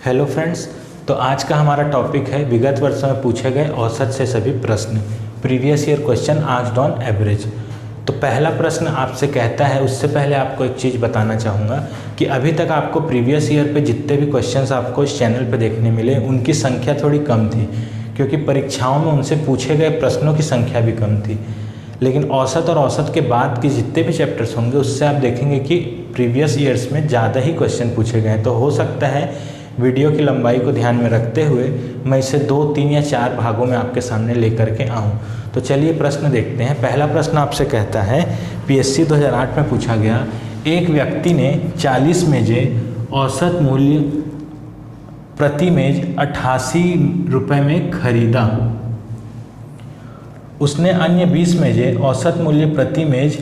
Hello friends, तो आज का हमारा टॉपिक है विगत वर्षों में पूछे गए औसत से सभी प्रश्न, previous year question asked on average. तो पहला प्रश्न आपसे कहता है, उससे पहले आपको एक चीज़ बताना चाहूँगा कि अभी तक आपको प्रीवियस ईयर पे जितने भी क्वेश्चंस आपको इस चैनल पे देखने मिले उनकी संख्या थोड़ी कम थी, क्योंकि परीक्षाओं में उनसे पूछे गए प्रश्नों की संख्या भी कम थी। लेकिन औसत और औसत के बाद के जितने भी चैप्टर्स होंगे उससे आप देखेंगे कि प्रीवियस ईयर्स में ज़्यादा ही क्वेश्चन पूछे गए हैं। तो हो सकता है वीडियो की लंबाई को ध्यान में रखते हुए मैं इसे 2, 3 या 4 भागों में आपके सामने लेकर के आऊँ। तो चलिए प्रश्न देखते हैं। पहला प्रश्न आपसे कहता है, पीएससी 2008 में पूछा गया, एक व्यक्ति ने 40 मेजें औसत मूल्य प्रति मेज 88 रुपये में खरीदा। उसने अन्य 20 मेजें औसत मूल्य प्रति मेज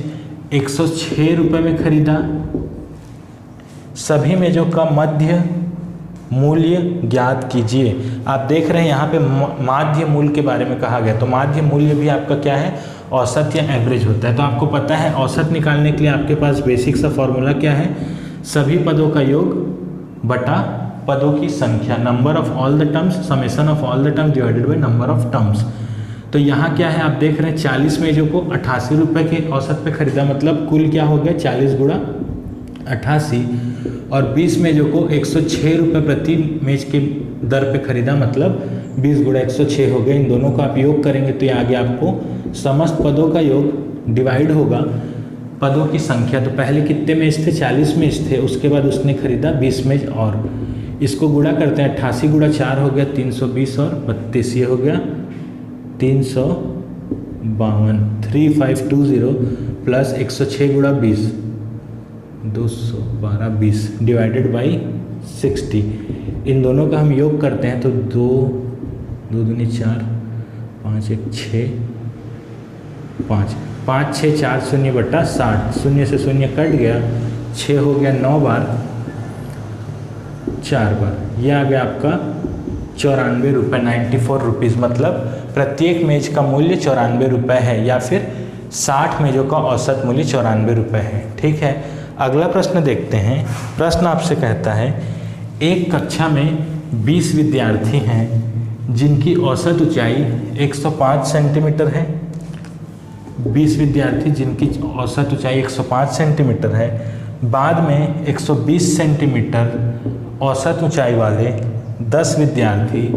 106 रुपये में खरीदा। सभी मेजों का मध्य मूल्य ज्ञात कीजिए। आप देख रहे हैं यहाँ पे माध्य मूल्य के बारे में कहा गया, तो माध्य मूल्य भी आपका क्या है, औसत या एवरेज होता है। तो आपको पता है औसत निकालने के लिए आपके पास बेसिक सा फॉर्मूला क्या है, सभी पदों का योग बटा पदों की संख्या, number of all the terms, summation of all the terms divided by number of terms. तो यहाँ क्या है, आप देख रहे हैं 40 मेजों को 88 रुपये के औसत पे खरीदा, मतलब कुल क्या हो गया 40 गुणा 88, और 20 मेजों को 106 रुपये प्रति मेज के दर पे खरीदा, मतलब 20 गुणा 106 हो गए। इन दोनों का आप योग करेंगे तो ये आगे आपको समस्त पदों का योग डिवाइड होगा पदों की संख्या। तो पहले कितने मेज थे, 40 मेज थे, उसके बाद उसने खरीदा 20 मेज और इसको गुणा करते हैं, 88 गुणा 4 हो गया 320 और 32, ये हो गया 352, 3520 प्लस 106 गुणा 20 212 20 डिवाइडेड बाई 60। इन दोनों का हम योग करते हैं तो 2 दूनी 4 5 1 6 5 5 6 4 0 बटा 60, शून्य से शून्य कट गया, 6 हो गया 9 बार 4 बार, यह आ गया आपका 94 रुपये, 94 रुपीज़। मतलब प्रत्येक मेज का मूल्य 94 रुपये है, या फिर 60 मेजों का औसत मूल्य 94 रुपये है। ठीक है, अगला प्रश्न देखते हैं। प्रश्न आपसे कहता है, एक कक्षा में 20 विद्यार्थी हैं जिनकी औसत ऊंचाई 105 सेंटीमीटर है। 20 विद्यार्थी जिनकी औसत ऊंचाई 105 सेंटीमीटर है, बाद में 120 सेंटीमीटर औसत ऊंचाई वाले 10 विद्यार्थी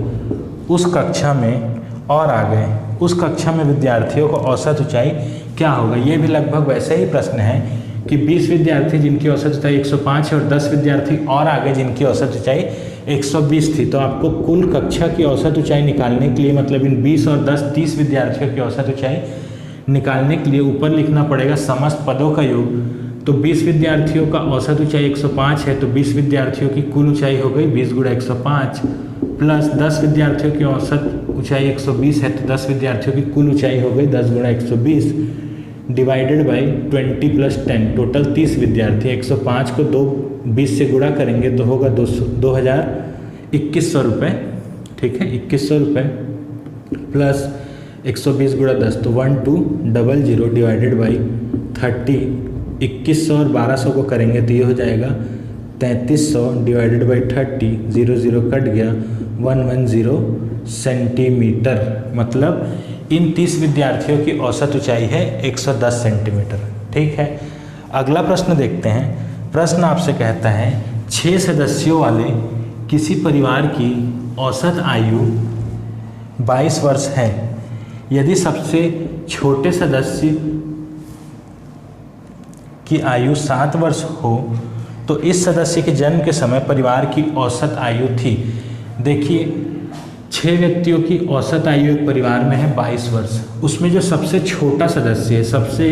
उस कक्षा में और आ गए। उस कक्षा में विद्यार्थियों को औसत ऊंचाई क्या होगा। ये भी लगभग वैसे ही प्रश्न है कि 20 विद्यार्थी जिनकी औसत ऊंचाई 105 है और 10 विद्यार्थी और आगे जिनकी औसत ऊंचाई 120 थी। तो आपको कुल कक्षा की औसत ऊंचाई निकालने के लिए, मतलब इन 20 और 10 30 विद्यार्थियों की औसत ऊंचाई निकालने के लिए ऊपर लिखना पड़ेगा समस्त पदों का योग। तो 20 विद्यार्थियों का औसत ऊंचाई 105 है, तो 20 विद्यार्थियों की कुल ऊंचाई हो गई 20 गुणा 105, प्लस 10 विद्यार्थियों की औसत ऊंचाई 120 है, तो 10 विद्यार्थियों की कुल ऊंचाई हो गई 10 गुणा 120 डिवाइडेड बाई 20 प्लस 10, टोटल 30 विद्यार्थी। 105 को 20 से गुणा करेंगे तो होगा 2100 रुपये। ठीक है, 2100 रुपये प्लस 120 गुणा 10 तो 1200 डिवाइडेड बाई 30। 2100 और 1200 को करेंगे तो ये हो जाएगा 3300 डिवाइडेड बाई 30, 00 कट गया, 110 सेंटीमीटर। मतलब इन 30 विद्यार्थियों की औसत ऊंचाई है 110 सेंटीमीटर। ठीक है, अगला प्रश्न देखते हैं। प्रश्न आपसे कहता है, 6 सदस्यों वाले किसी परिवार की औसत आयु 22 वर्ष है। यदि सबसे छोटे सदस्य की आयु 7 वर्ष हो तो इस सदस्य के जन्म के समय परिवार की औसत आयु थी। देखिए, 6 व्यक्तियों की औसत आयु एक परिवार में है 22 वर्ष। उसमें जो सबसे छोटा सदस्य है, सबसे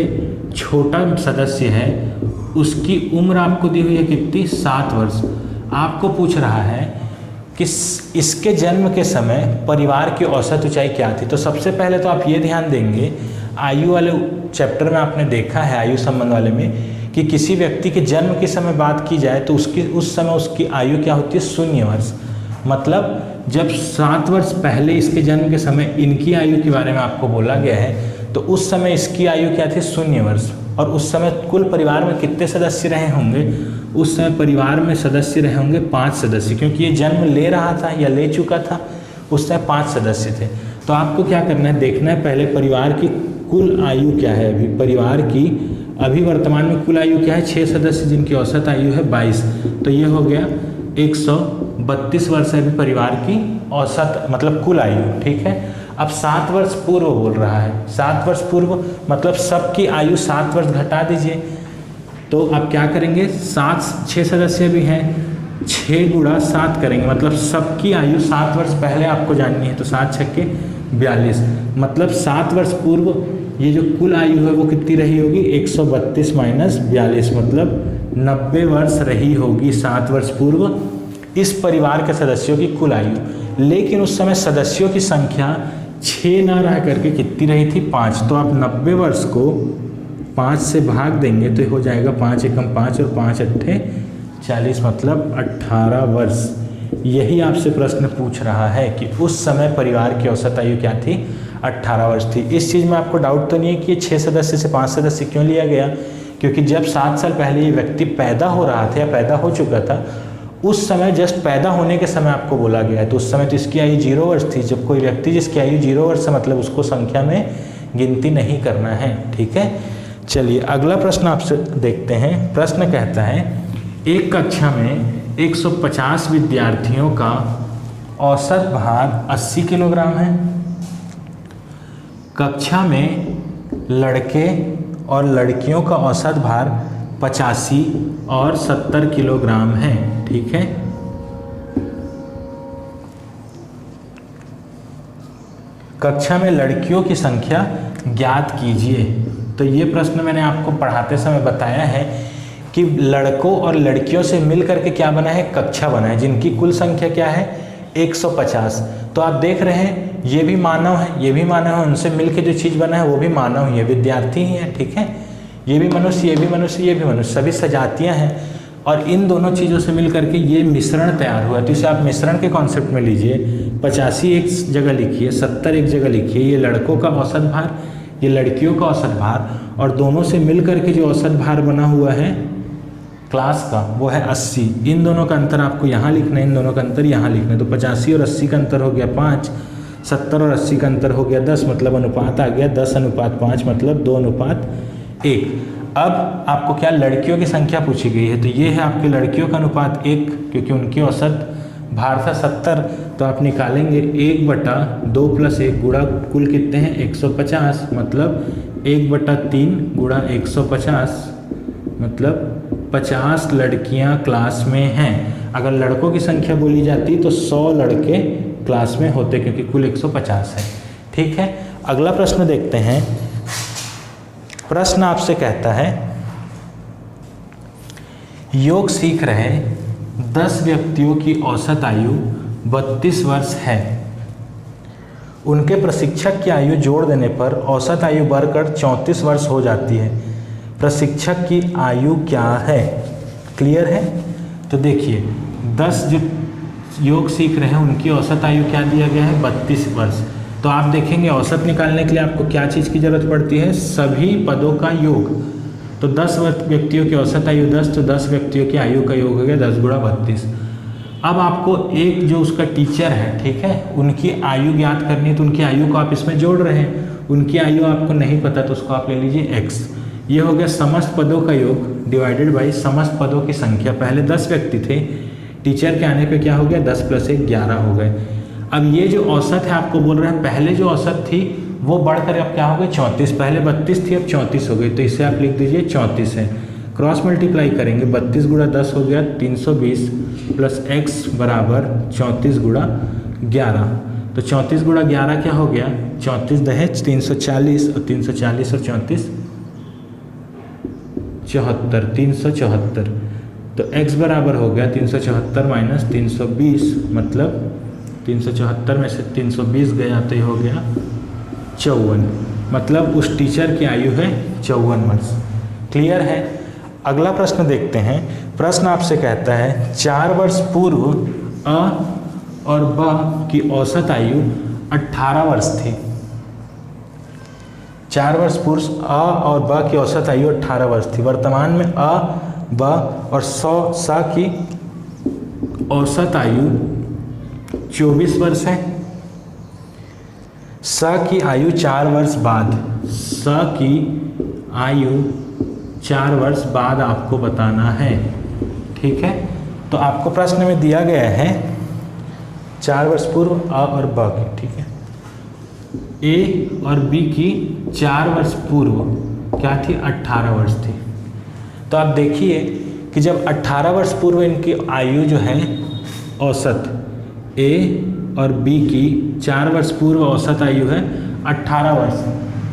छोटा सदस्य है, उसकी उम्र आपको दी हुई है कितनी, 7 वर्ष। आपको पूछ रहा है कि इसके जन्म के समय परिवार की औसत ऊंचाई क्या थी। तो सबसे पहले तो आप ये ध्यान देंगे, आयु वाले चैप्टर में आपने देखा है आयु संबंध वाले में कि किसी व्यक्ति के जन्म के समय बात की जाए तो उस समय उसकी आयु क्या होती है, 0 वर्ष। मतलब जब 7 वर्ष पहले इसके जन्म के समय इनकी आयु के बारे में आपको बोला गया है तो उस समय इसकी आयु क्या थी 0 वर्ष। और उस समय कुल परिवार में कितने सदस्य रहे होंगे, उस समय परिवार में सदस्य रहे होंगे 5 सदस्य, क्योंकि ये जन्म ले रहा था या ले चुका था, उस समय 5 सदस्य थे। तो आपको क्या करना है, देखना है पहले परिवार की कुल आयु क्या है। अभी परिवार की अभी वर्तमान में कुल आयु क्या है, 6 सदस्य जिनकी औसत आयु है 22, तो ये हो गया 132 वर्ष है अभी परिवार की औसत मतलब कुल आयु। ठीक है, अब 7 वर्ष पूर्व बोल रहा है, 7 वर्ष पूर्व मतलब सबकी आयु 7 वर्ष घटा दीजिए। तो आप क्या करेंगे, 6 सदस्य भी हैं, 6 गुणा 7 करेंगे, मतलब सबकी आयु 7 वर्ष पहले आपको जाननी है। तो 7 छक्के 42, मतलब 7 वर्ष पूर्व ये जो कुल आयु है वो कितनी रही होगी, 132 माइनस 42, मतलब 90 वर्ष रही होगी 7 वर्ष पूर्व इस परिवार के सदस्यों की कुल आयु। लेकिन उस समय सदस्यों की संख्या 6 ना रह करके कितनी रही थी, 5। तो आप 90 वर्ष को 5 से भाग देंगे तो हो जाएगा 5 एकम 5 और 5 अट्ठे 40, मतलब 18 वर्ष। यही आपसे प्रश्न पूछ रहा है कि उस समय परिवार की औसत आयु क्या थी, 18 वर्ष थी। इस चीज़ में आपको डाउट तो नहीं है कि ये 6 सदस्य से 5 सदस्य क्यों लिया गया, क्योंकि जब 7 साल पहले ये व्यक्ति पैदा हो रहा था या पैदा हो चुका था, उस समय जस्ट पैदा होने के समय आपको बोला गया है, तो उस समय तो इसकी आयु 0 वर्ष थी। जब कोई व्यक्ति जिसकी आयु 0 वर्ष है मतलब उसको संख्या में गिनती नहीं करना है। ठीक है, चलिए अगला प्रश्न आपसे देखते हैं। प्रश्न कहता है, एक कक्षा में 150 विद्यार्थियों का औसत भार 80 किलोग्राम है। कक्षा में लड़के और लड़कियों का औसत भार 85 और 70 किलोग्राम है। ठीक है, कक्षा में लड़कियों की संख्या ज्ञात कीजिए। तो ये प्रश्न मैंने आपको पढ़ाते समय बताया है कि लड़कों और लड़कियों से मिलकर के क्या बना है, कक्षा बना है, जिनकी कुल संख्या क्या है 150। तो आप देख रहे हैं ये भी मानव है, ये भी मानव है, उनसे मिलकर जो चीज़ बना है वो भी मानव ही है, विद्यार्थी ही है। ठीक है, ये भी मनुष्य, ये भी मनुष्य, ये भी मनुष्य, सभी सजातियाँ हैं, और इन दोनों चीज़ों से मिल करके ये मिश्रण तैयार हुआ। तो इसे आप मिश्रण के कॉन्सेप्ट में लीजिए। 85 एक जगह लिखिए, 70 एक जगह लिखिए, ये लड़कों का औसत भार, ये लड़कियों का औसत भार, और दोनों से मिल करके जो औसत भार बना हुआ है क्लास का वो है 80। इन दोनों का अंतर आपको यहाँ लिखना है, इन दोनों का अंतर यहाँ लिखना है। तो 85 और 80 का अंतर हो गया 5, 70 और 80 का अंतर हो गया 10, मतलब अनुपात आ गया 10:5, मतलब 2:1। अब आपको क्या लड़कियों की संख्या पूछी गई है, तो ये है आपके लड़कियों का अनुपात 1, क्योंकि उनकी औसत भार था 70। तो आप निकालेंगे 1/2 + 1 गुणा कुल कितने हैं 150, मतलब 1/3 गुणा 150, मतलब 50 लड़कियां क्लास में हैं। अगर लड़कों की संख्या बोली जाती तो 100 लड़के क्लास में होते, क्योंकि कुल 150 है। ठीक है, अगला प्रश्न देखते हैं। प्रश्न आपसे कहता है, योग सीख रहे 10 व्यक्तियों की औसत आयु 32 वर्ष है। उनके प्रशिक्षक की आयु जोड़ देने पर औसत आयु बढ़कर 34 वर्ष हो जाती है। प्रशिक्षक की आयु क्या है, क्लियर है? तो देखिए 10 जो योग सीख रहे हैं उनकी औसत आयु क्या दिया गया है 32 वर्ष। तो आप देखेंगे औसत निकालने के लिए आपको क्या चीज़ की ज़रूरत पड़ती है, सभी पदों का योग। तो 10 व्यक्तियों की औसत आयु 10, तो 10 व्यक्तियों की आयु का योग हो गया 10 × 32। अब आपको एक जो उसका टीचर है, ठीक है, उनकी आयु ज्ञात करनी है, तो उनकी आयु को आप इसमें जोड़ रहे हैं। उनकी आयु आपको नहीं पता तो उसको आप ले लीजिए x। ये हो गया समस्त पदों का योग डिवाइडेड बाई समस्त पदों की संख्या। पहले 10 व्यक्ति थे, टीचर के आने पे क्या हो गया 10 + 1 11 हो गए। अब ये जो औसत है आपको बोल रहे हैं, पहले जो औसत थी वो बढ़कर अब क्या हो गई 34, पहले 32 थी अब 34 हो गई। तो इसे आप लिख दीजिए 34 है। क्रॉस मल्टीप्लाई करेंगे 32 × 10 हो गया 320 प्लस x बराबर 34 × 11। तो 34 × 11 क्या हो गया 34 दहेज 340, और 340 और 34 74, 374। तो x बराबर हो गया 374 माइनस 320, मतलब 374 में से 320 गया तो ये हो गया 54, मतलब उस टीचर की आयु है 54 वर्ष। क्लियर है? अगला प्रश्न देखते हैं। प्रश्न आपसे कहता है 4 वर्ष पूर्व अ और ब की औसत आयु 18 वर्ष थी। 4 वर्ष पूर्व अ और ब की औसत आयु 18 वर्ष थी। वर्तमान में अ, ब और स की औसत आयु 24 वर्ष है। स की आयु 4 वर्ष बाद, स की आयु 4 वर्ष बाद आपको बताना है। ठीक है, तो आपको प्रश्न में दिया गया है 4 वर्ष पूर्व अ और ब की। ठीक है, ए और बी की 4 वर्ष पूर्व क्या थी, 18 वर्ष थी। तो आप देखिए कि जब 18 वर्ष पूर्व इनकी आयु जो है औसत, ए और बी की 4 वर्ष पूर्व औसत आयु है 18 वर्ष,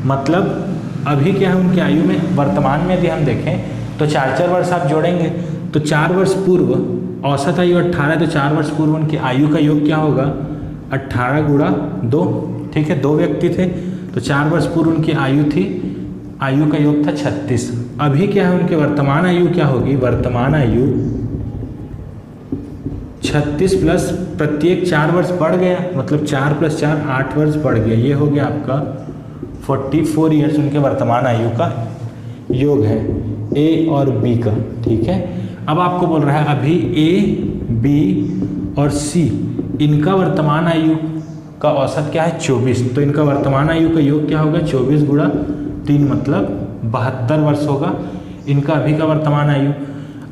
मतलब अभी क्या है उनकी आयु में, वर्तमान में यदि हम देखें तो 4-4 वर्ष आप जोड़ेंगे तो 4 वर्ष पूर्व औसत आयु 18, तो 4 वर्ष पूर्व उनकी आयु का योग क्या होगा, 18 गुणा 2। ठीक है, 2 व्यक्ति थे तो 4 वर्ष पूर्व उनकी आयु थी, आयु का योग था 36। अभी क्या है उनके वर्तमान आयु क्या होगी, वर्तमान आयु 36 प्लस प्रत्येक 4 वर्ष बढ़ गया, मतलब 4 + 4 8 वर्ष बढ़ गया। ये हो गया आपका 44 ईयर्स उनके वर्तमान आयु का योग है ए और बी का। ठीक है, अब आपको बोल रहा है अभी ए, बी और सी इनका वर्तमान आयु का औसत क्या है 24, तो इनका वर्तमान आयु का योग क्या होगा 24 गुणा 3 मतलब 72 वर्ष होगा इनका अभी का वर्तमान आयु।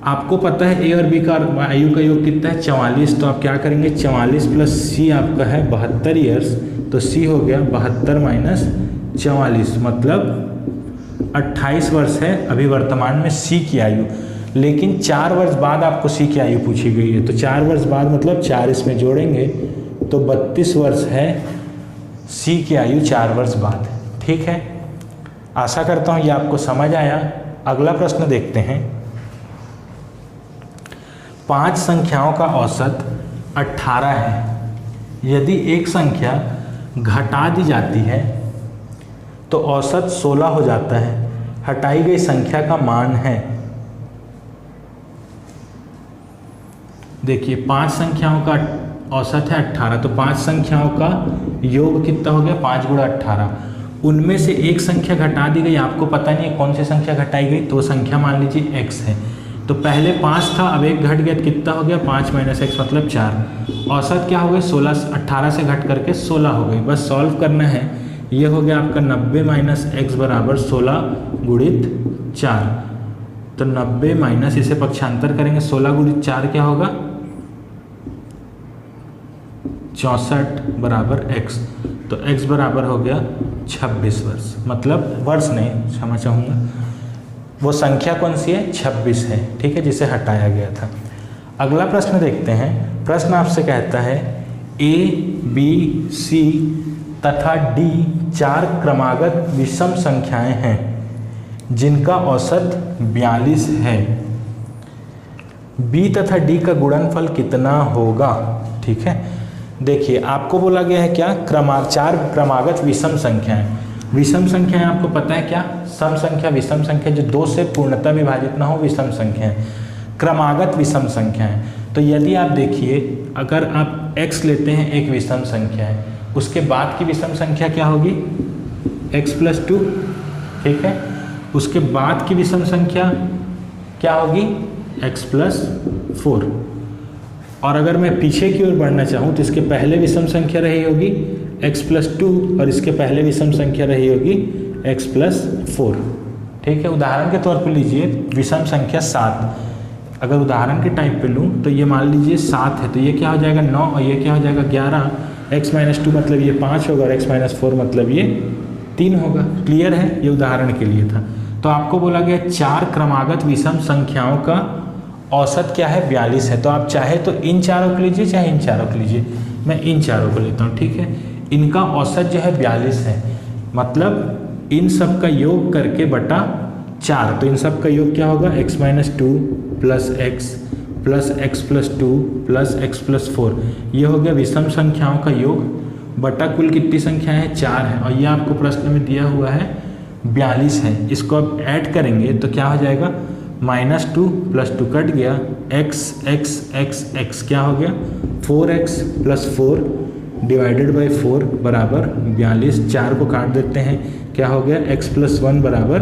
आपको पता है ए और बी का आयु का योग कितना है 44, तो आप क्या करेंगे 44 + सी आपका है 72 ईयर्स, तो सी हो गया 72 - 44 मतलब 28 वर्ष है अभी वर्तमान में सी की आयु। लेकिन 4 वर्ष बाद आपको सी की आयु पूछी गई है, तो 4 वर्ष बाद मतलब 4 इसमें जोड़ेंगे तो 32 वर्ष है सी की आयु 4 वर्ष बाद। ठीक है, आशा करता हूँ ये आपको समझ आया। अगला प्रश्न देखते हैं। 5 संख्याओं का औसत 18 है। यदि एक संख्या घटा दी जाती है तो औसत 16 हो जाता है। हटाई गई संख्या का मान है। देखिए 5 संख्याओं का औसत है 18, तो 5 संख्याओं का योग कितना हो गया 5 गुणा 18। उनमें से एक संख्या घटा दी गई, आपको पता नहीं है कौन सी संख्या घटाई गई, तो संख्या मान लीजिए x है। तो पहले 5 था, अब एक घट गया, कितना हो गया 5 - x मतलब 4। औसत क्या हो गई 16, 18 से घट करके 16 हो गई। बस सॉल्व करना है। ये हो गया आपका 90 - x बराबर 16 × 4। तो 90 - इसे पक्षांतर करेंगे 16 × 4 क्या होगा 64 बराबर x। तो x बराबर हो गया 26 वर्ष, मतलब वर्ष नहीं, क्षमा चाहूँगा, वो संख्या कौन सी है 26 है। ठीक है, जिसे हटाया गया था। अगला प्रश्न देखते हैं। प्रश्न आपसे कहता है a, b, c तथा d 4 क्रमागत विषम संख्याएं हैं जिनका औसत 42 है। b तथा d का गुणनफल कितना होगा। ठीक है, देखिए आपको बोला गया है क्या 4 क्रमागत विषम संख्याएं। विषम संख्याएं आपको पता है क्या, सम संख्या, विषम संख्या, जो 2 से पूर्णतः विभाजित ना हो विषम संख्याएं। क्रमागत विषम संख्याएं, तो यदि आप देखिए अगर आप x लेते हैं एक विषम संख्या है, उसके बाद की विषम संख्या क्या होगी x + 2। ठीक है, उसके बाद की विषम संख्या क्या होगी x + 4। और अगर मैं पीछे की ओर बढ़ना चाहूँ तो इसके पहले विषम संख्या रही होगी x + 2 और इसके पहले विषम संख्या रही होगी x + 4। ठीक है, उदाहरण के तौर पर लीजिए विषम संख्या 7। अगर उदाहरण के टाइप पे लूँ तो ये मान लीजिए 7 है, तो ये क्या हो जाएगा 9 और ये क्या हो जाएगा 11। x - 2 मतलब ये 5 होगा और x - 4 मतलब ये 3 होगा। क्लियर है, ये उदाहरण के लिए था। तो आपको बोला गया 4 क्रमागत विषम संख्याओं का औसत क्या है 42 है। तो आप चाहे तो इन चारों को लीजिए चाहे इन चारों को लीजिए, मैं इन चारों को लेता हूँ। ठीक है, इनका औसत जो है 42 है, मतलब इन सब का योग करके बटा 4। तो इन सब का योग क्या होगा x - 2 + x + x + 2 + x + 4। ये हो गया विषम संख्याओं का योग बटा कुल कितनी संख्याएं हैं 4 है, और ये आपको प्रश्न में दिया हुआ है 42 है। इसको आप ऐड करेंगे तो क्या हो जाएगा -2 + 2 कट गया, x क्या हो गया 4x + 4 डिवाइडेड बाई 4 बराबर 42। 4 को काट देते हैं, क्या हो गया x + 1 बराबर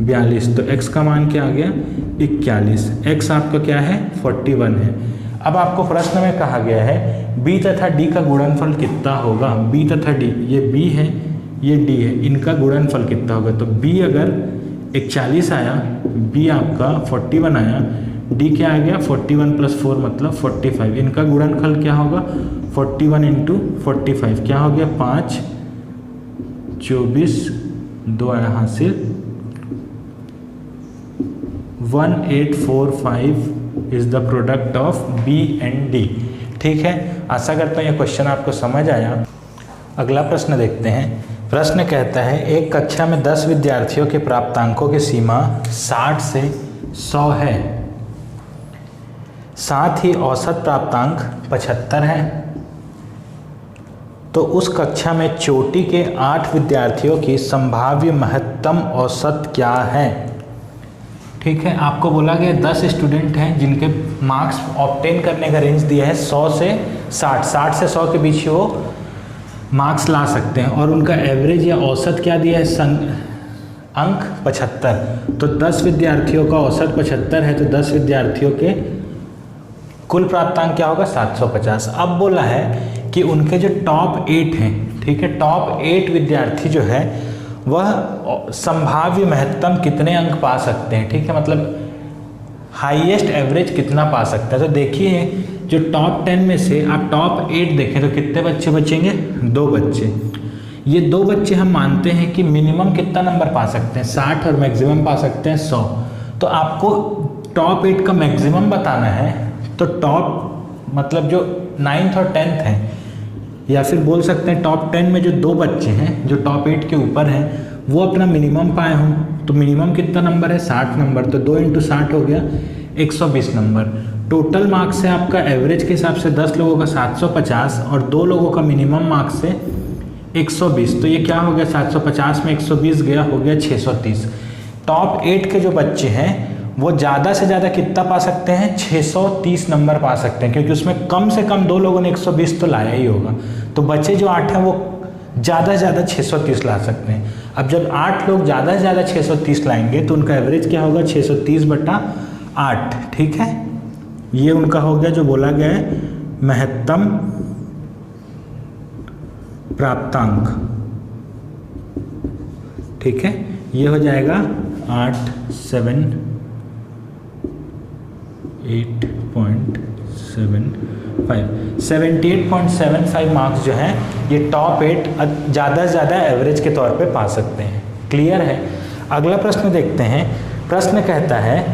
42। तो x का मान क्या आ गया 41। x आपका क्या है 41 है। अब आपको प्रश्न में कहा गया है b तथा d का गुणनफल कितना होगा। b तथा d, ये b है ये d है, इनका गुणनफल कितना होगा। तो b अगर 41 आया, b आपका 41 आया, d क्या आ गया 41 + 4 मतलब 45। इनका गुणनफल क्या होगा 41 × 45 क्या हो गया 5, 24, 2 आया हासिल, 1845 is the product of B and D. ठीक है, आशा करता हूँ ये क्वेश्चन आपको समझ आया। अगला प्रश्न देखते हैं। प्रश्न कहता है एक कक्षा में 10 विद्यार्थियों के प्राप्तांकों की सीमा 60 से 100 है, साथ ही औसत प्राप्तांक 75 है, तो उस कक्षा में चोटी के 8 विद्यार्थियों की संभाव्य महत्तम औसत क्या है। ठीक है, आपको बोला गया 10 स्टूडेंट हैं जिनके मार्क्स ऑब्टेन करने का रेंज दिया है 100 से 60, 60 से 100 के बीच वो मार्क्स ला सकते हैं, और उनका एवरेज या औसत क्या दिया है अंक 75। तो 10 विद्यार्थियों का औसत 75 है, तो 10 विद्यार्थियों के कुल प्राप्तांक क्या होगा 750। अब बोला है कि उनके जो टॉप 8 हैं, ठीक है, टॉप 8 विद्यार्थी जो है वह संभाव्य महत्तम कितने अंक पा सकते हैं। ठीक है, मतलब हाईएस्ट एवरेज कितना पा सकता है। तो देखिए जो टॉप 10 में से आप टॉप 8 देखें तो कितने बच्चे बचेंगे 2 बच्चे। ये 2 बच्चे हम मानते हैं कि मिनिमम कितना नंबर पा सकते हैं 60 और मैक्सिमम पा सकते हैं 100। तो आपको टॉप 8 का मैक्सिमम बताना है, तो टॉप मतलब जो 9th और 10th हैं, या फिर बोल सकते हैं टॉप 10 में जो 2 बच्चे हैं जो टॉप 8 के ऊपर हैं वो अपना मिनिमम पाए हों। तो मिनिमम कितना नंबर है 60 नंबर, तो 2 × 60 हो गया 120 नंबर। टोटल मार्क्स है आपका एवरेज के हिसाब से 10 लोगों का 750 और 2 लोगों का मिनिमम मार्क्स है 120। तो ये क्या हो गया 750 में 120 गया, हो गया 630। टॉप 8 के जो बच्चे हैं वो ज़्यादा से ज़्यादा कितना पा सकते हैं 630 नंबर पा सकते हैं, क्योंकि उसमें कम से कम 2 लोगों ने 120 तो लाया ही होगा। तो बच्चे जो 8 हैं वो ज़्यादा से ज़्यादा 630 ला सकते हैं। अब जब 8 लोग ज़्यादा से ज़्यादा 630 लाएंगे तो उनका एवरेज क्या होगा 630/8। ठीक है, ये उनका हो गया जो बोला गया है महत्तम प्राप्तांक। ठीक है, ये हो जाएगा 78.75 मार्क्स जो हैं ये टॉप 8 ज़्यादा से ज़्यादा एवरेज के तौर पे पा सकते हैं। क्लियर है। अगला प्रश्न देखते हैं। प्रश्न कहता है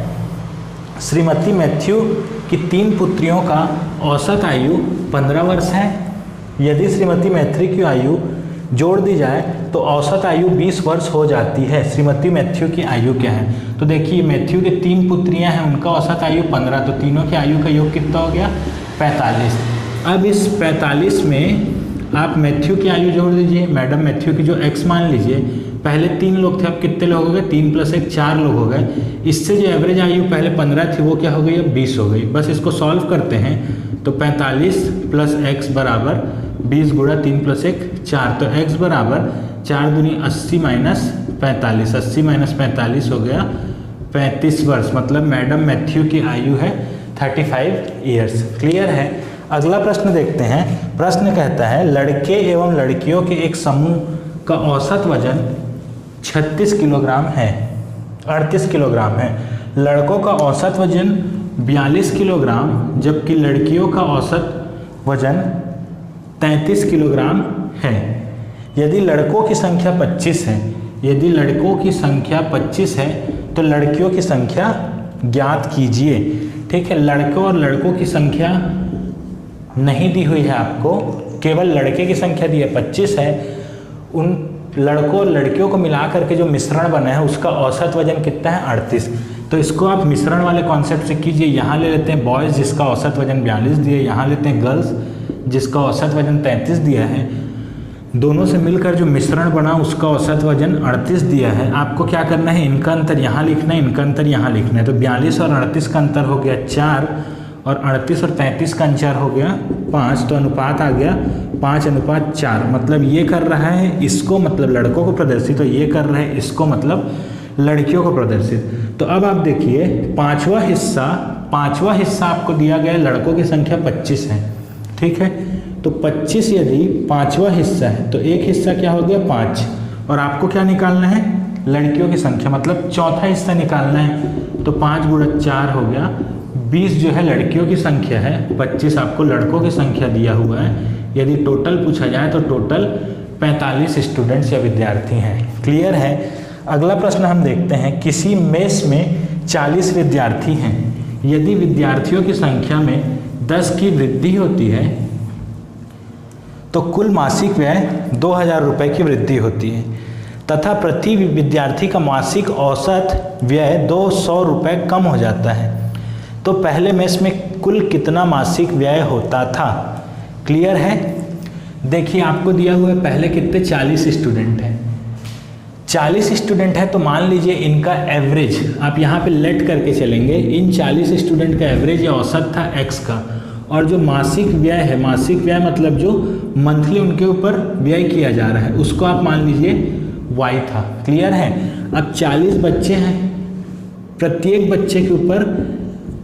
श्रीमती मैथ्यू की 3 पुत्रियों का औसत आयु 15 वर्ष है। यदि श्रीमती मैथ्यू की आयु जोड़ दी जाए तो औसत आयु 20 वर्ष हो जाती है। श्रीमती मैथ्यू की आयु क्या है। तो देखिए मैथ्यू के 3 पुत्रियां हैं, उनका औसत आयु 15, तो तीनों की आयु का योग कितना हो गया 45। अब इस 45 में आप मैथ्यू की आयु जोड़ दीजिए, मैडम मैथ्यू की जो x मान लीजिए। पहले 3 लोग थे, अब कितने लोग हो गए 3 + 1 4 लोग हो गए। इससे जो एवरेज आयु पहले 15 थी वो क्या हो गई अब 20 हो गई। बस इसको सॉल्व करते हैं तो 45 + x बराबर 20 × 3 + 1 4। तो x बराबर 4 दूनी 80 - 45, 80 - 45 हो गया 35 वर्ष। मतलब मैडम मैथ्यू की आयु है 35 ईयर्स। क्लियर है। अगला प्रश्न देखते हैं। प्रश्न कहता है लड़के एवं लड़कियों के एक समूह का औसत वजन 36 किलोग्राम है, 38 किलोग्राम है। लड़कों का औसत वजन 42 किलोग्राम जबकि लड़कियों का औसत वजन 33 किलोग्राम है। यदि लड़कों की संख्या 25 है, यदि लड़कों की संख्या 25 है तो लड़कियों की संख्या ज्ञात कीजिए। ठीक है, लड़कों और लड़कों की संख्या नहीं दी हुई है आपको, केवल लड़के की संख्या दी है 25 है। उन लड़कों और लड़कियों को मिला करके जो मिश्रण बना है उसका औसत वजन कितना है 38। तो इसको आप मिश्रण वाले कॉन्सेप्ट से कीजिए। यहाँ ले लेते हैं बॉयज़ जिसका औसत वजन 42 दिया है, यहाँ लेते हैं गर्ल्स जिसका औसत वजन 33 दिया है। दोनों से मिलकर जो मिश्रण बना उसका औसत वजन 38 दिया है। आपको क्या करना है, इनका अंतर यहाँ लिखना है, इनका अंतर यहाँ लिखना है। तो 42 और 38 का अंतर हो गया 4 और 38 और 33 का अंतर हो गया 5। तो अनुपात आ गया 5:4, मतलब ये कर रहा है इसको मतलब लड़कों को प्रदर्शित, तो ये कर रहा है इसको मतलब लड़कियों को प्रदर्शित। तो अब आप देखिए पांचवा हिस्सा आपको दिया गया है, लड़कों की संख्या 25 है, ठीक है। तो 25 यदि पांचवा हिस्सा है तो एक हिस्सा क्या हो गया 5, और आपको क्या निकालना है लड़कियों की संख्या, मतलब चौथा हिस्सा निकालना है। तो 5 × 4 हो गया 20 जो है लड़कियों की संख्या है, 25 आपको लड़कों की संख्या दिया हुआ है। यदि टोटल पूछा जाए तो टोटल 45 स्टूडेंट्स या विद्यार्थी हैं। क्लियर है। अगला प्रश्न हम देखते हैं, किसी मेस में 40 विद्यार्थी हैं, यदि विद्यार्थियों की संख्या में 10 की वृद्धि होती है तो कुल मासिक व्यय 2000 रुपये की वृद्धि होती है तथा प्रति विद्यार्थी का मासिक औसत व्यय 200 रुपये कम हो जाता है, तो पहले मेस में कुल कितना मासिक व्यय होता था। क्लियर है। देखिए आपको दिया हुआ है पहले कितने 40 स्टूडेंट हैं, 40 स्टूडेंट है तो मान लीजिए इनका एवरेज आप यहाँ पे लेट करके चलेंगे, इन 40 स्टूडेंट का एवरेज या औसत था x का, और जो मासिक व्यय है, मासिक व्यय मतलब जो मंथली उनके ऊपर व्यय किया जा रहा है उसको आप मान लीजिए y था। क्लियर है। अब 40 बच्चे हैं, प्रत्येक बच्चे के ऊपर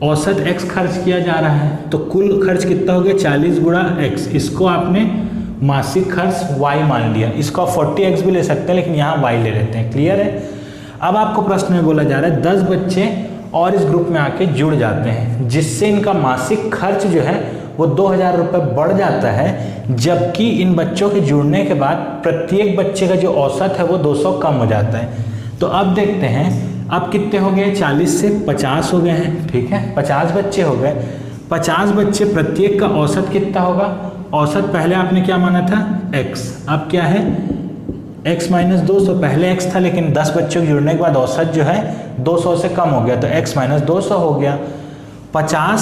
औसत x खर्च किया जा रहा है, तो कुल खर्च कितना हो गया 40 × x, इसको आपने मासिक खर्च y मान लिया। इसको आप 40x भी ले सकते हैं लेकिन यहाँ y ले लेते हैं। क्लियर है। अब आपको प्रश्न में बोला जा रहा है 10 बच्चे और इस ग्रुप में आके जुड़ जाते हैं जिससे इनका मासिक खर्च जो है वो 2000 रुपये बढ़ जाता है, जबकि इन बच्चों के जुड़ने के बाद प्रत्येक बच्चे का जो औसत है वो 200 कम हो जाता है। तो अब देखते हैं अब कितने हो गए, 40 से 50 हो गए हैं, ठीक है, 50 बच्चे हो गए। 50 बच्चे प्रत्येक का औसत कितना होगा, औसत पहले आपने क्या माना था x, अब क्या है x - 200, पहले x था लेकिन 10 बच्चों के जुड़ने के बाद औसत जो है 200 से कम हो गया तो x - 200 हो गया। 50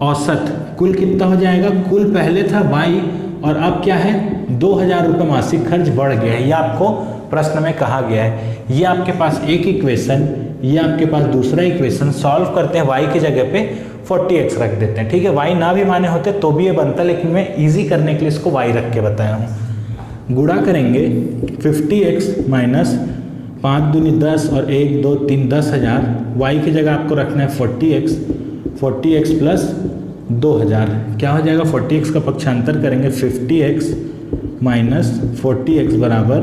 औसत कुल कितना हो जाएगा, कुल पहले था y और अब क्या है 2000 रुपये मासिक खर्च बढ़ गया है। ये आपको प्रश्न में कहा गया है। ये आपके पास एक इक्वेशन, ये आपके पास दूसरा इक्वेशन, सॉल्व करते हैं y की जगह पे 40x रख देते हैं, ठीक है। y ना भी माने होते तो भी ये बनता, लेकिन मैं इजी करने के लिए इसको y रख के बताया हूँ। गुणा करेंगे 50x - 5 दूनी 10 और 1 2 3 10,000, y की जगह आपको रखना है 40x प्लस 2000, क्या हो जाएगा 40x का पक्षांतर करेंगे 50x - 40x बराबर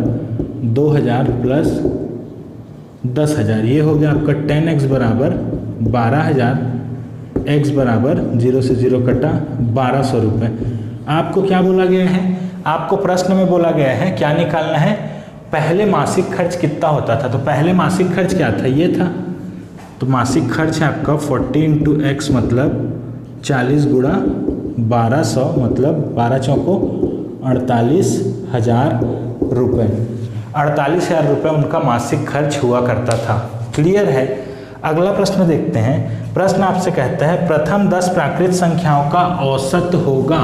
2000 प्लस 10,000, ये हो गया आपका 10x बराबर 12,000, x बराबर 0 से 0 कटा 1200 रुपये। आपको क्या बोला गया है, आपको प्रश्न में बोला गया है क्या निकालना है, पहले मासिक खर्च कितना होता था। तो पहले मासिक खर्च क्या था, ये था। तो मासिक खर्च है आपका 40 × x मतलब 40 × 1200 मतलब 12 चौको 48,000 रुपये, 48,000 रुपये उनका मासिक खर्च हुआ करता था। क्लियर है। अगला प्रश्न देखते हैं। प्रश्न आपसे कहता है प्रथम 10 प्राकृत संख्याओं का औसत होगा।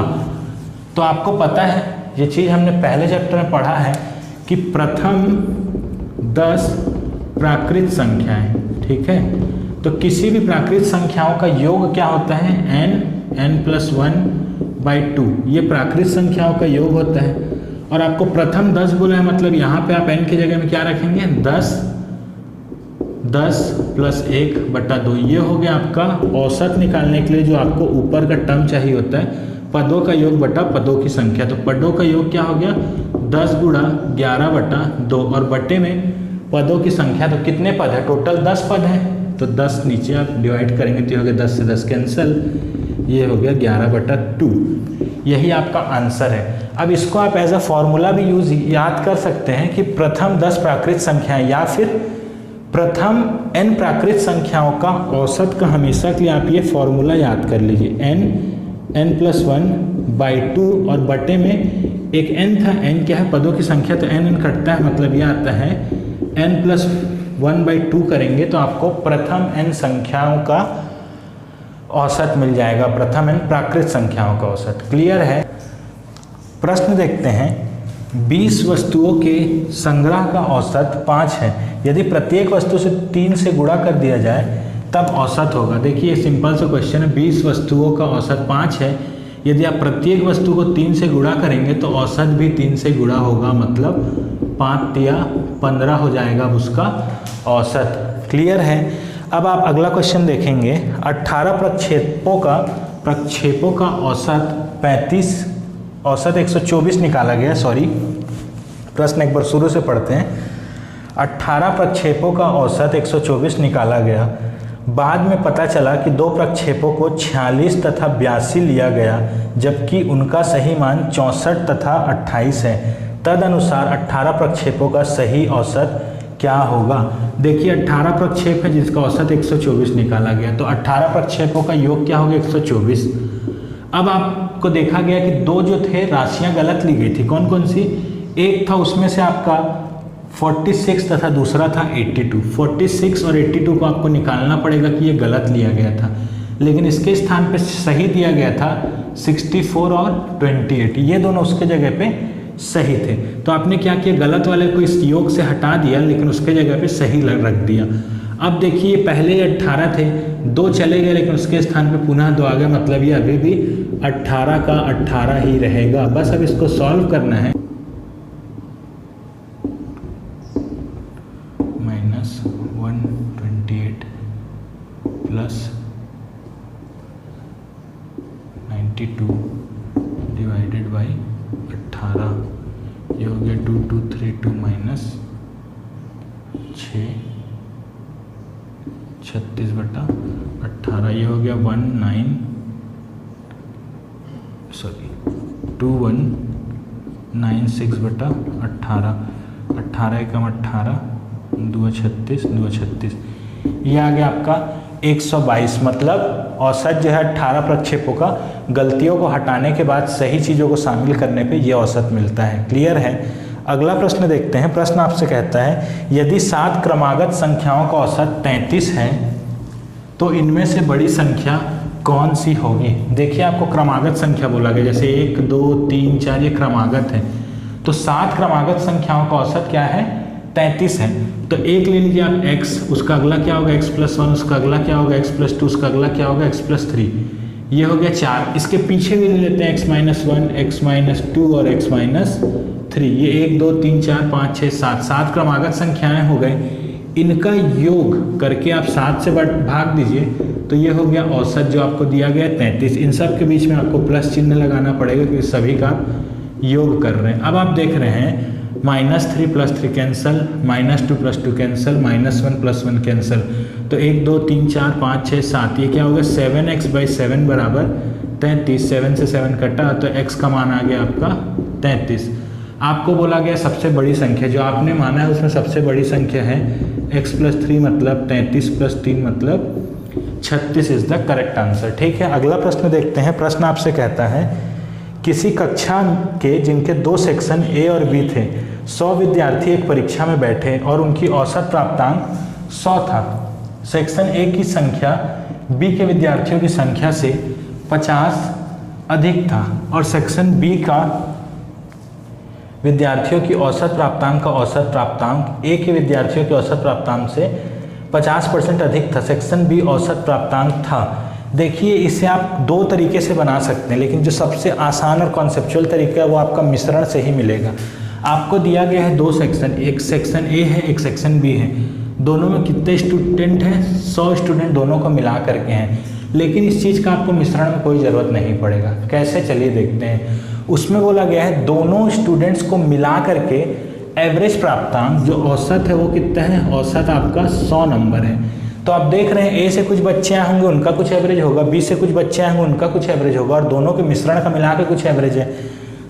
तो आपको पता है ये चीज़ हमने पहले चैप्टर में पढ़ा है कि प्रथम 10 प्राकृत संख्याएं, ठीक है। तो किसी भी प्राकृत संख्याओं का योग क्या होता है n+1/2, ये प्राकृत संख्याओं का योग होता है। और आपको प्रथम 10 बोला है मतलब यहाँ पे आप n की जगह में क्या रखेंगे 10 + 1/2, ये हो गया आपका औसत निकालने के लिए जो आपको ऊपर का टर्म चाहिए होता है, पदों का योग बटा पदों की संख्या। तो पदों का योग क्या हो गया 10 × 11/2 और बटे में पदों की संख्या। तो कितने पद है, टोटल 10 पद है, तो 10 नीचे आप डिवाइड करेंगे तो हो गया 10 से 10 कैंसिल, ये हो गया 11/2, यही आपका आंसर है। अब इसको आप एज अ फॉर्मूला भी याद कर सकते हैं कि प्रथम 10 प्राकृत संख्याएं या फिर प्रथम n प्राकृत संख्याओं का औसत का हमेशा के लिए आप ये फॉर्मूला याद कर लीजिए, n+1/2 और बटे में एक n था, n क्या है पदों की संख्या, तो n कटता है मतलब ये आता है n+1/2 करेंगे तो आपको प्रथम n संख्याओं का औसत मिल जाएगा, प्रथम n प्राकृत संख्याओं का औसत। क्लियर है। प्रश्न देखते हैं 20 वस्तुओं के संग्रह का औसत 5 है, यदि प्रत्येक वस्तु से 3 से गुणा कर दिया जाए तब औसत होगा। देखिए सिंपल सा क्वेश्चन है, 20 वस्तुओं का औसत 5 है, यदि आप प्रत्येक वस्तु को 3 से गुणा करेंगे तो औसत भी 3 से गुणा होगा, मतलब 5 या 15 हो जाएगा उसका औसत। क्लियर है। अब आप अगला क्वेश्चन देखेंगे। 18 प्रक्षेपों का औसत 35, औसत 124 निकाला गया। सॉरी, प्रश्न एक बार शुरू से पढ़ते हैं। 18 प्रक्षेपों का औसत 124 निकाला गया। बाद में पता चला कि 2 प्रक्षेपों को 46 तथा 82 लिया गया, जबकि उनका सही मान 64 तथा 28 है। तदनुसार 18 प्रक्षेपों का सही औसत क्या होगा। देखिए 18 प्रक्षेप है जिसका औसत 124 निकाला गया, तो 18 प्रक्षेपों का योग क्या होगा 124। अब आपको देखा गया कि 2 जो थे राशियां गलत ली गई थी। कौन कौन सी? एक था उसमें से आपका 46 तथा दूसरा था 82। 46 और 82 को आपको निकालना पड़ेगा कि ये गलत लिया गया था, लेकिन इसके स्थान पे सही दिया गया था 64 और 28। ये दोनों उसके जगह पे सही थे। तो आपने क्या किया, गलत वाले को इस योग से हटा दिया, लेकिन उसके जगह पे सही रख दिया। अब देखिए पहले 18 थे, 2 चले गए, लेकिन उसके स्थान पे पुनः 2 आ गया, मतलब ये अभी भी 18 का 18 ही रहेगा। बस अब इसको सॉल्व करना है। -128 प्लस 92 डिवाइडेड बाई 18, ये हो गया 2232 माइनस 6, 36/18, ये हो गया 2196/18, 18 एकम 18, 2 36, 2 36, ये आ गया आपका 122। मतलब औसत जो है 18 प्रक्षेपों का गलतियों को हटाने के बाद सही चीज़ों को शामिल करने पे ये औसत मिलता है। क्लियर है। अगला प्रश्न देखते हैं। प्रश्न आपसे कहता है यदि 7 क्रमागत संख्याओं का औसत 33 है तो इनमें से बड़ी संख्या कौन सी होगी। देखिए आपको क्रमागत संख्या बोला गया, जैसे 1 2 3 4 ये क्रमागत है, तो 7 क्रमागत संख्याओं का औसत क्या है 33 है। तो एक ले लीजिए आप x, उसका अगला क्या होगा x+1, उसका अगला क्या होगा x+2, उसका अगला क्या होगा x+3, ये हो गया 4। इसके पीछे भी ले लेते हैं x-1, x-2 और x-3, ये 1 2 3 4 5 6 7, 7 क्रमागत संख्याएं हो गए। इनका योग करके आप 7 से भाग दीजिए, तो ये हो गया औसत जो आपको दिया गया 33। इन सब के बीच में आपको प्लस चिन्ह लगाना पड़ेगा क्योंकि सभी का योग कर रहे हैं। अब आप देख रहे हैं -3 + 3 कैंसल, -2 + 2 कैंसल, -1 + 1 कैंसल, तो 1 2 3 4 5 6 7, ये क्या होगा 7x/7 बराबर 33। 7 से 7 कटा तो x का मान आ गया आपका 33। आपको बोला गया सबसे बड़ी संख्या, जो आपने माना है उसमें सबसे बड़ी संख्या है x+3 मतलब 33 + 3 मतलब 36 इज द करेक्ट आंसर। ठीक है। अगला प्रश्न देखते हैं। प्रश्न आपसे कहता है किसी कक्षा के जिनके 2 सेक्शन A और B थे, 100 विद्यार्थी एक परीक्षा में बैठे और उनकी औसत प्राप्तांक 100 था। सेक्शन A की संख्या B के विद्यार्थियों की संख्या से 50 अधिक था और सेक्शन B का विद्यार्थियों की औसत प्राप्तांक का औसत प्राप्तांक A के विद्यार्थियों के औसत प्राप्तांक से 50% अधिक था। सेक्शन B औसत प्राप्तांक था। देखिए इसे आप 2 तरीके से बना सकते हैं, लेकिन जो सबसे आसान और कॉन्सेप्चुअल तरीका है वो आपका मिश्रण से ही मिलेगा। आपको दिया गया है 2 सेक्शन, एक सेक्शन A है एक सेक्शन B है, दोनों में कितने स्टूडेंट हैं 100 स्टूडेंट दोनों को मिला करके हैं, लेकिन इस चीज़ का आपको मिश्रण में कोई ज़रूरत नहीं पड़ेगा। कैसे, चलिए देखते हैं। उसमें बोला गया है दोनों स्टूडेंट्स को मिला करके एवरेज प्राप्तांक जो औसत है वो कितना है, औसत आपका 100 नंबर है। तो आप देख रहे हैं A से कुछ बच्चे आए होंगे उनका कुछ एवरेज होगा, B से कुछ बच्चे आए होंगे उनका कुछ एवरेज होगा, और दोनों के मिश्रण का मिला के कुछ एवरेज है।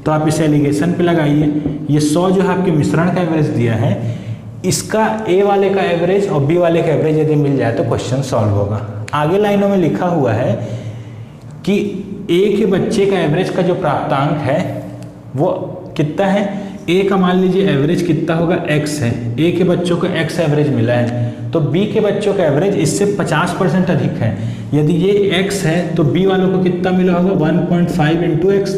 तो आप इसे एलिगेशन पे लगाइए। ये 100 जो है आपके मिश्रण का एवरेज दिया है, इसका A वाले का एवरेज और B वाले का एवरेज यदि मिल जाए तो क्वेश्चन सॉल्व होगा। आगे लाइनों में लिखा हुआ है कि A के बच्चे का एवरेज का जो प्राप्तांक है वो कितना है, A का मान लीजिए एवरेज कितना होगा x है, A के बच्चों को x एवरेज मिला है, तो B के बच्चों का एवरेज इससे 50% अधिक है। यदि ये x है तो B वालों को कितना मिला होगा 1.5 × x।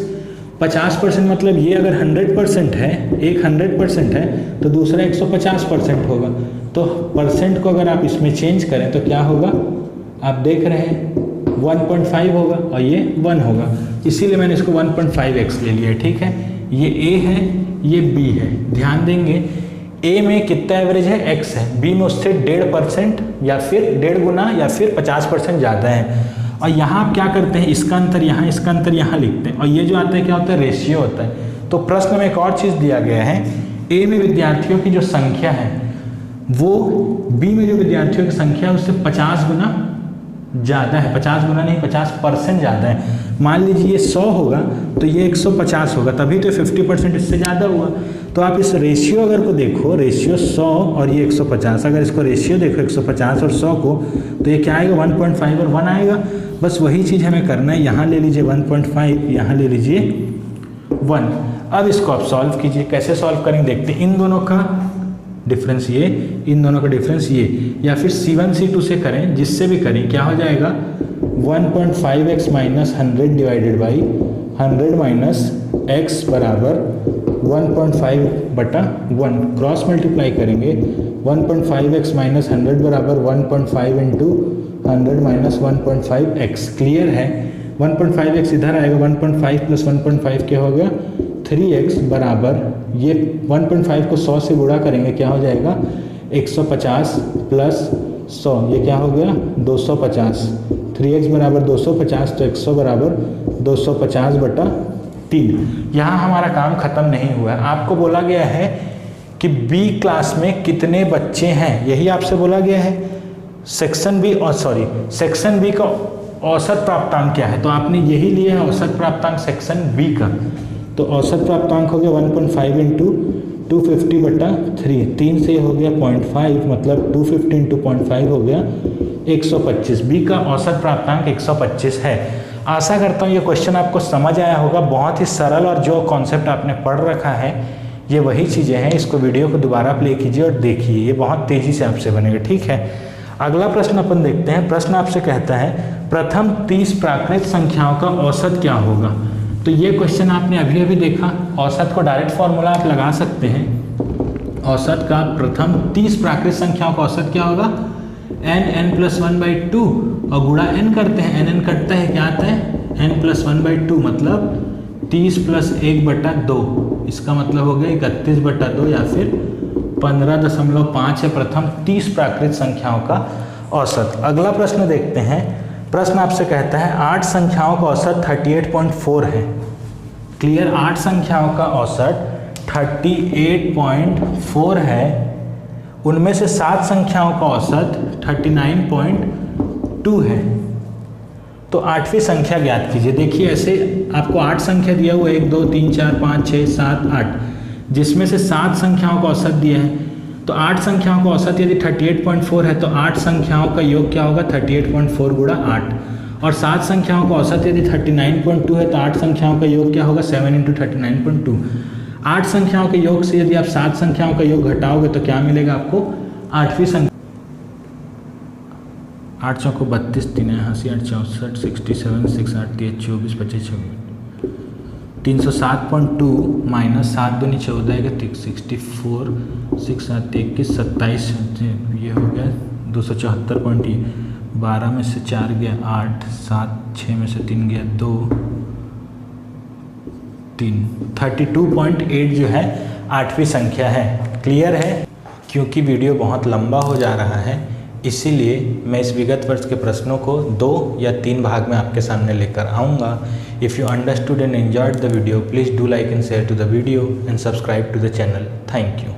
50% मतलब ये अगर 100% है, एक 100% है तो दूसरा 150% होगा। तो परसेंट को अगर आप इसमें चेंज करें तो क्या होगा, आप देख रहे हैं 1.5 होगा और ये 1 होगा, इसीलिए मैंने इसको 1.5x ले लिया। ठीक है, ये a है, ये b है। ध्यान देंगे a में कितना एवरेज है, x है, b में उससे 1.5% या फिर 1.5 गुना या फिर 50% ज़्यादा है। और यहाँ आप क्या करते हैं, इसका अंतर यहाँ, इसका अंतर यहाँ लिखते हैं, और ये जो आता है क्या होता है, रेशियो होता है। तो प्रश्न में एक और चीज़ दिया गया है, a में विद्यार्थियों की जो संख्या है वो b में जो विद्यार्थियों की संख्या है उससे 50 गुना ज़्यादा है, 50 गुना नहीं 50% ज़्यादा है। मान लीजिए ये 100 होगा तो ये 150 होगा, तभी तो 50% इससे ज़्यादा हुआ। तो आप इस रेशियो अगर को देखो, रेशियो 100 और ये 150, अगर इसको रेशियो देखो 150 और 100 को, तो ये क्या आएगा, 1.5 और 1 आएगा। बस वही चीज़ हमें करना है, यहाँ ले लीजिए 1.5, यहाँ ले लीजिए 1। अब इसको आप सॉल्व कीजिए। कैसे सॉल्व करेंगे देखते हैं। इन दोनों का डिफरेंस ये, इन दोनों का डिफरेंस ये, या फिर C1 C2 से करें, जिससे भी करें क्या हो जाएगा, 1.5x minus 100 divided by 100 minus x बराबर 1.5/1। क्रॉस मल्टीप्लाई करेंगे, 1.5x माइनस 100 बराबर 1.5 इंटू 100 माइनस 1.5x। क्लियर है, 1.5x इधर आएगा, 1.5 प्लस 1.5 क्या हो गया, 3x बराबर, ये 1.5 को 100 से गुणा करेंगे, क्या हो जाएगा, 150 प्लस 100, ये क्या हो गया, 250। 3x बराबर 250, तो 100 बराबर 250/3। यहाँ हमारा काम ख़त्म नहीं हुआ है। आपको बोला गया है कि B क्लास में कितने बच्चे हैं, यही आपसे बोला गया है। सेक्शन बी का औसत प्राप्तांक क्या है, तो आपने यही लिया है औसत प्राप्तांक सेक्शन बी का। तो औसत प्राप्तांक हो गया 1.5 इंटू 250/3, 3 से हो गया 0.5, मतलब 250 इंटू 0.5 हो गया 125। बी का औसत प्राप्तांक 125 है। आशा करता हूँ ये क्वेश्चन आपको समझ आया होगा। बहुत ही सरल, और जो कॉन्सेप्ट आपने पढ़ रखा है ये वही चीज़ें हैं। इसको वीडियो को दोबारा प्ले कीजिए और देखिए, ये बहुत तेज़ी से आपसे बनेगा। ठीक है, अगला प्रश्न अपन देखते हैं। प्रश्न आपसे कहता है प्रथम 30 प्राकृत संख्याओं का औसत क्या होगा। तो ये क्वेश्चन आपने अभी अभी देखा। औसत को डायरेक्ट फॉर्मूला आप लगा सकते हैं। औसत का प्रथम 30 प्राकृत संख्याओं का औसत क्या होगा, n+1/2, और गुणा n करते हैं, n कटता है, क्या आता है, n+1/2, मतलब 30 + 1/2। इसका मतलब हो गया 31/2 या फिर 15.5 है प्रथम 30 प्राकृत संख्याओं का औसत। अगला प्रश्न देखते हैं। प्रश्न आपसे कहता है 8 संख्याओं का औसत 38.4 है। क्लियर, 8 संख्याओं का औसत 38.4 है। उनमें से 7 संख्याओं का औसत 39.2 है। तो 8वीं संख्या ज्ञात कीजिए। देखिए ऐसे आपको 8 संख्या दिया हुआ, 1 2 3 4 5 6 7 8, जिसमें से 7 संख्याओं का औसत दिया है। तो 8 संख्याओं का औसत यदि 38.4 है तो 8 संख्याओं का योग क्या होगा, 38.4 गुणा 8। और 7 संख्याओं का औसत यदि 39.2 है तो 8 संख्याओं का योग क्या होगा, 7 × 39.2। 8 संख्याओं के योग से यदि आप 7 संख्याओं का योग घटाओगे तो क्या मिलेगा आपको, 8वीं संख्या। 8 चौको 32, 3 80, 8 64, 67, 6 8 3 24 25 26, 307.2 माइनस 7 दूनी 14 का 64, 6 7 21 27, ये हो गया 274. 12 में से 4 गया 8, 7 6 में से 3 गया 2, 3 32.8 जो है 8वीं संख्या है। क्लियर है। क्योंकि वीडियो बहुत लंबा हो जा रहा है इसीलिए मैं इस विगत वर्ष के प्रश्नों को 2 या 3 भाग में आपके सामने लेकर आऊँगा। If you understood and enjoyed the video, please do like and share to the video and subscribe to the channel. Thank you.